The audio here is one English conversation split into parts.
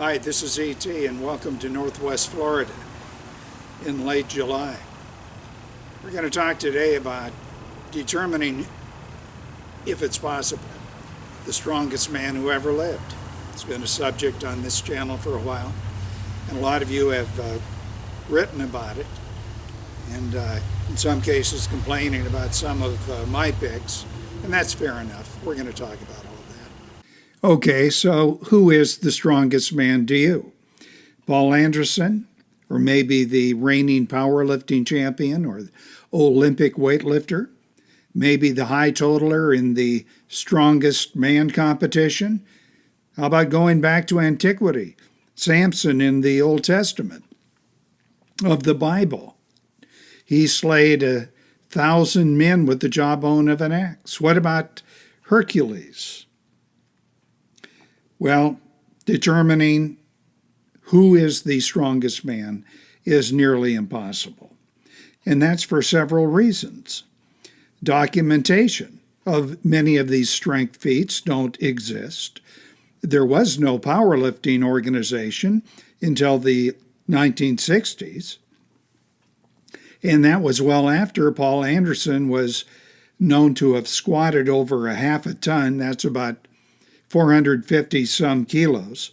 Hi, this is E.T. and welcome to Northwest Florida in late July. We're going to talk today about determining, if it's possible, the strongest man who ever lived. It's been a subject on this channel for a while, and a lot of you have written about it, and in some cases complaining about some of my picks, and that's fair enough. We're going to talk about all that. Okay, so who is the strongest man to you? Paul Anderson, or maybe the reigning powerlifting champion or Olympic weightlifter? Maybe the high totaler in the strongest man competition? How about going back to antiquity? Samson in the Old Testament of the Bible. He slayed 1,000 men with the jawbone of an axe. What about Hercules? Well, determining who is the strongest man is nearly impossible. And that's for several reasons. Documentation of many of these strength feats don't exist. There was no powerlifting organization until the 1960s. And that was well after Paul Anderson was known to have squatted over a half a ton, that's about 450 some kilos,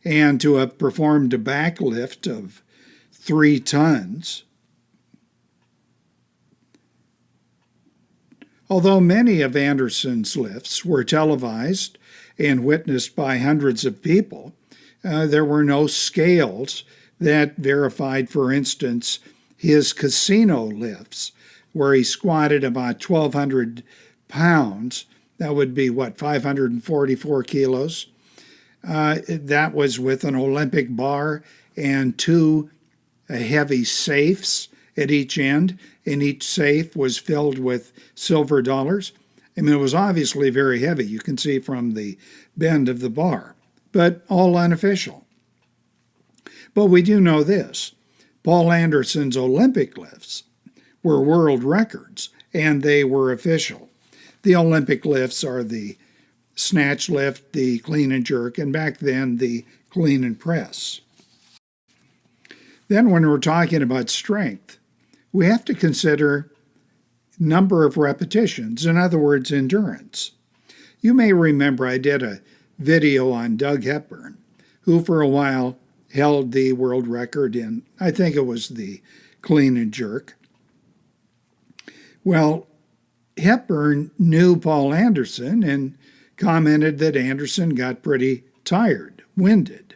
and to have performed a back lift of 3 tons. Although many of Anderson's lifts were televised and witnessed by hundreds of people, there were no scales that verified, for instance, his casino lifts, where he squatted about 1,200 pounds. That would be, 544 kilos? That was with an Olympic bar and 2 heavy safes at each end, and each safe was filled with silver dollars. I mean, it was obviously very heavy. You can see from the bend of the bar, but all unofficial. But we do know this. Paul Anderson's Olympic lifts were world records, and they were official. The Olympic lifts are the snatch lift, the clean and jerk, and back then the clean and press. Then when we're talking about strength, we have to consider number of repetitions, in other words, endurance. You may remember I did a video on Doug Hepburn, who for a while held the world record in, I think it was the clean and jerk. Well, Hepburn knew Paul Anderson and commented that Anderson got pretty tired, winded.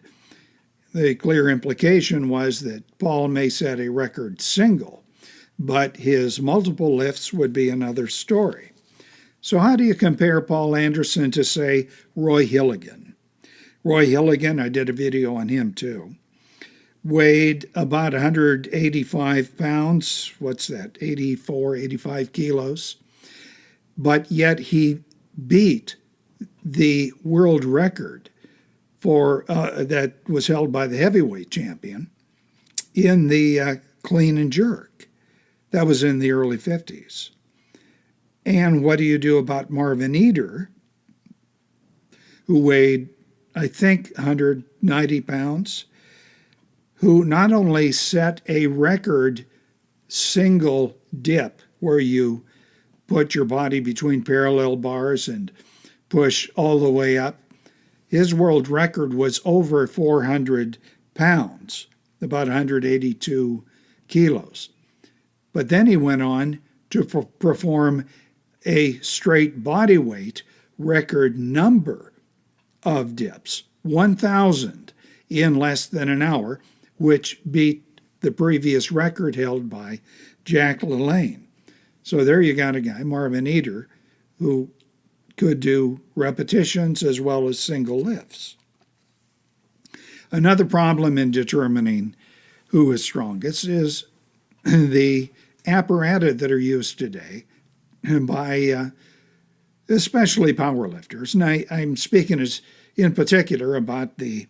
The clear implication was that Paul may set a record single, but his multiple lifts would be another story. So how do you compare Paul Anderson to, say, Roy Hilligan? Roy Hilligan, I did a video on him too, weighed about 185 pounds, 85 kilos, but yet he beat the world record for that was held by the heavyweight champion in the clean and jerk. That was in the early 50s. And what do you do about Marvin Eder, who weighed, I think, 190 pounds, who not only set a record single dip where you put your body between parallel bars and push all the way up. His world record was over 400 pounds, about 182 kilos. But then he went on to perform a straight body weight record number of dips, 1,000 in less than an hour, which beat the previous record held by Jack LaLanne. So there you got a guy, Marvin Eder, who could do repetitions as well as single lifts. Another problem in determining who is strongest is the apparatus that are used today by especially powerlifters. And I'm speaking in particular about the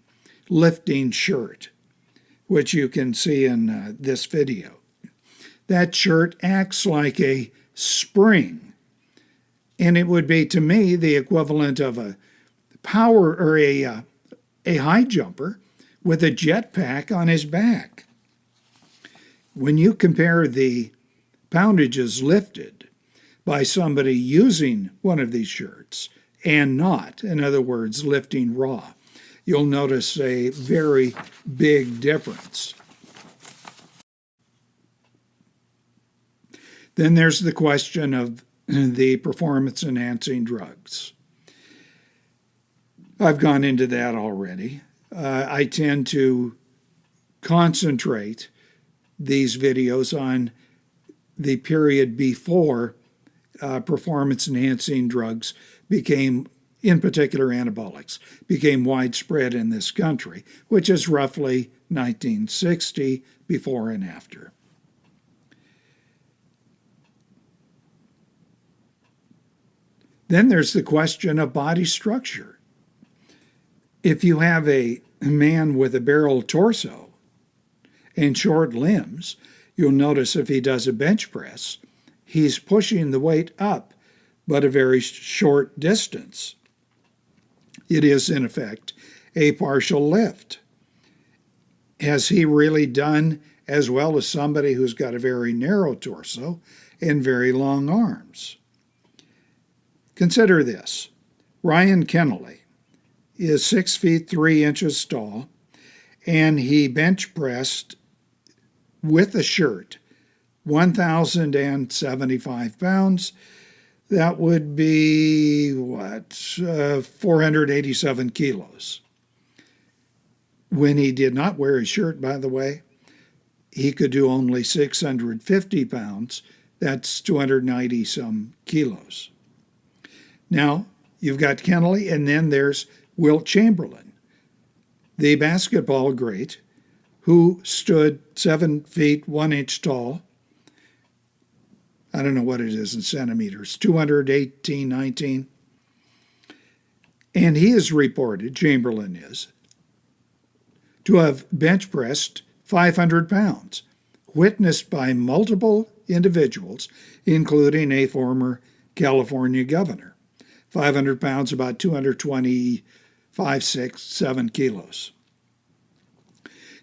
lifting shirt, which you can see in this video. That shirt acts like a spring, and it would be, to me, the equivalent of a power or a high jumper with a jetpack on his back. When you compare the poundages lifted by somebody using one of these shirts and not, in other words, lifting raw, you'll notice a very big difference. Then there's the question of the performance-enhancing drugs. I've gone into that already. I tend to concentrate these videos on the period before performance-enhancing drugs became, in particular anabolics, became widespread in this country, which is roughly 1960, before and after. Then there's the question of body structure. If you have a man with a barrel torso and short limbs, you'll notice if he does a bench press, he's pushing the weight up, but a very short distance. It is, in effect, a partial lift. Has he really done as well as somebody who's got a very narrow torso and very long arms? Consider this. Ryan Kennelly is 6 feet 3 inches tall, and he bench pressed with a shirt 1,075 pounds. That would be, 487 kilos. When he did not wear his shirt, by the way, he could do only 650 pounds. That's 290 some kilos. Now, you've got Kennelly, and then there's Wilt Chamberlain, the basketball great, who stood 7 feet 1 inch tall. I don't know what it is in centimeters, 218, 19. And he is reported, Chamberlain is, to have bench pressed 500 pounds, witnessed by multiple individuals, including a former California governor. 500 pounds, about 225, 6, 7 kilos.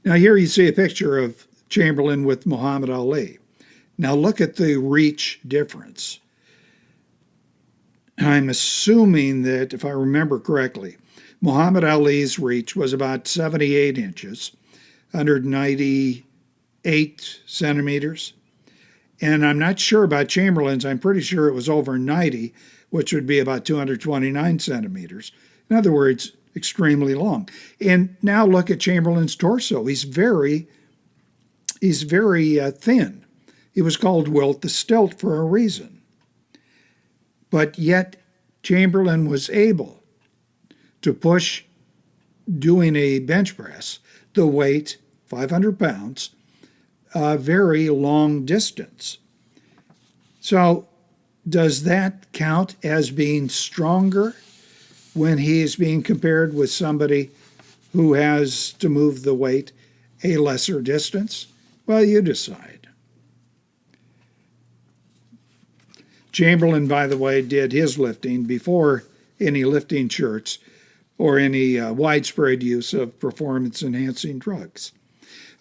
Now here you see a picture of Chamberlain with Muhammad Ali. Now look at the reach difference. I'm assuming that, if I remember correctly, Muhammad Ali's reach was about 78 inches, 198 centimeters. And I'm not sure about Chamberlain's. I'm pretty sure it was over 90, which would be about 229 centimeters. In other words, extremely long. And now look at Chamberlain's torso. He's very thin. He was called Wilt the Stilt for a reason. But yet Chamberlain was able to push, doing a bench press, the weight, 500 pounds, a very long distance. So does that count as being stronger when he is being compared with somebody who has to move the weight a lesser distance? Well, you decide. Chamberlain, by the way, did his lifting before any lifting shirts or any widespread use of performance-enhancing drugs.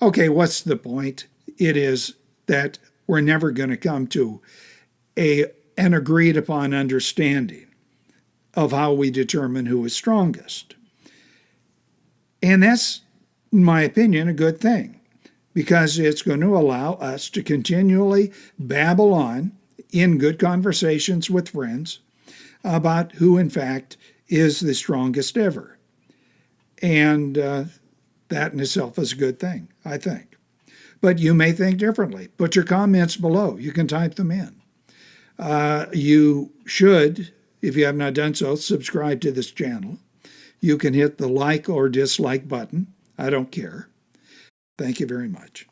Okay, what's the point? It is that we're never going to come to an agreed-upon understanding of how we determine who is strongest. And that's, in my opinion, a good thing, because it's going to allow us to continually babble on in good conversations with friends about who, in fact, is the strongest ever. And that in itself is a good thing, I think. But you may think differently. Put your comments below. You can type them in. You should, if you have not done so, subscribe to this channel. You can hit the like or dislike button. I don't care. Thank you very much.